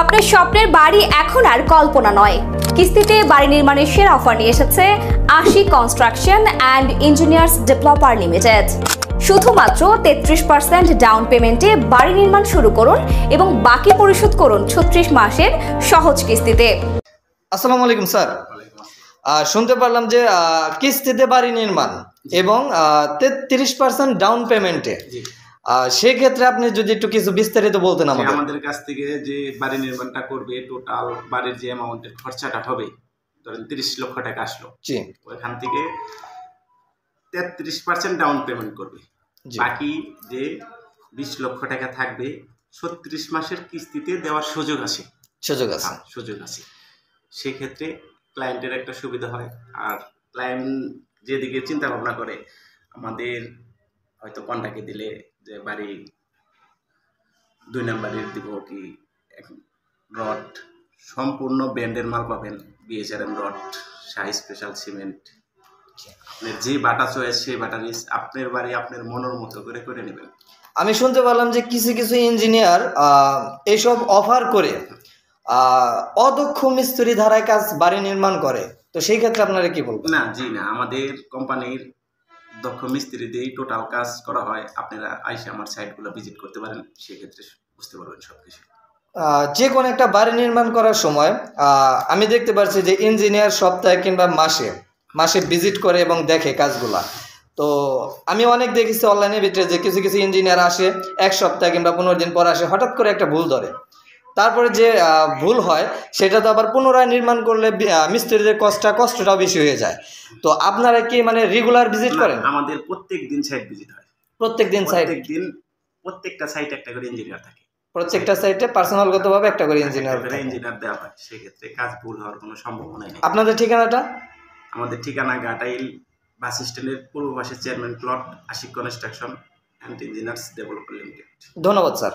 আপনার স্বপ্নের বাড়ি এখন আর কল্পনা নয়। কিস্তিতে বাড়ি নির্মাণের সেরা অফার নিয়ে এসেছে আশি construction and engineers developer limited. শুধুমাত্র 33% ডাউন পেমেন্টে বাড়ি নির্মাণ শুরু করুন এবং বাকি পরিশোধ করুন 36 মাসের সহজ কিস্তিতে। আসসালামু আলাইকুম স্যার। শুনতে পারলাম যে কিস্তিতে বাড়ি নির্মাণ এবং 33% ডাউন পেমেন্টে, সেক্ষেত্রে আপনি যদি একটু কিছু বিস্তারিত বলতেন আমাদের কাছ থেকে যে বাড়ি নির্মাণটা করবে, টোটাল বাড়ির যে অ্যামাউন্টের খরচাটা হবে, ধরেন 30 লক্ষ টাকা আসলো, ওইখান থেকে 33% ডাউন পেমেন্ট করবে, বাকি যে 20 লক্ষ টাকা থাকবে 36 মাসের কিস্তিতে দেওয়ার সুযোগ আছে। সেক্ষেত্রে ক্লায়েন্টের একটা সুবিধা হয়। আর ক্লায়েন্ট যেদিকে চিন্তা ভাবনা করে, আমাদের হয়তো কন্ট্রাক্টে দিলে যে বাড়ি 2 নাম্বারের দিব কি রড সম্পূর্ণ ব্র্যান্ডের মাল পাবেন, বিএচআরএম রড, শাহী স্পেশাল সিমেন্ট, আপনার যে বাটা চয়েস সেই বাটা নিস, আপনার বাড়ি আপনার মনের মতো করে নেবেন। আমি শুনতে পারলাম যে কিছু কিছু ইঞ্জিনিয়ার এইসব অফার করে অদক্ষ মিস্ত্রি ধারায় কাজ বাড়ি নির্মাণ করে, তো সেই ক্ষেত্রে আপনারা কি বলবেন? না, আমাদের কোম্পানির দক্ষ মিস্ত্রি দিয়েই টোটাল কাজ করা হয়। আপনারা আইসে আমার সাইটগুলো ভিজিট করতে পারেন, সেক্ষেত্রে বুঝতে পারবেন সবকিছু। যে কোনো একটা বাড়ি নির্মাণ করার সময় আমি দেখতে পাচ্ছি যে ইঞ্জিনিয়ার সপ্তাহে কিংবা মাসে ভিজিট করে এবং দেখে কাজগুলা। তো আমি অনেক দেখেছি অনলাইনের ভিতরে যে কিছু কিছু ইঞ্জিনিয়ার আসে 1 সপ্তাহ কিংবা 15 দিন পর আসে, হঠাৎ করে একটা ভুল ধরে, তারপরে যে ভুল হয় সেটা তো আবার পুনরায় নির্মাণ করলে মিস্ত্রিদের কষ্টটাও বেশি হয়ে যায়। তো আপনারা কি মানে রেগুলার ভিজিট করেন? আমাদের প্রত্যেক দিন সাইট ভিজিট হয়। প্রত্যেকটা সাইটে একটা করে ইঞ্জিনিয়ার থাকে। প্রত্যেকটা সাইটে পার্সোনালগতভাবে একটা করে ইঞ্জিনিয়ার দেওয়া হয়, সেক্ষেত্রে কাজ ভুল হওয়ার কোনো সম্ভাবনা নেই। আপনাদের ঠিকানাটা? আমাদের ঠিকানা ঘাটাইল বাস স্ট্যান্ডের পূর্ব পাশে chairman plot, Ashiq construction and engineers developer limited. ধন্যবাদ স্যার।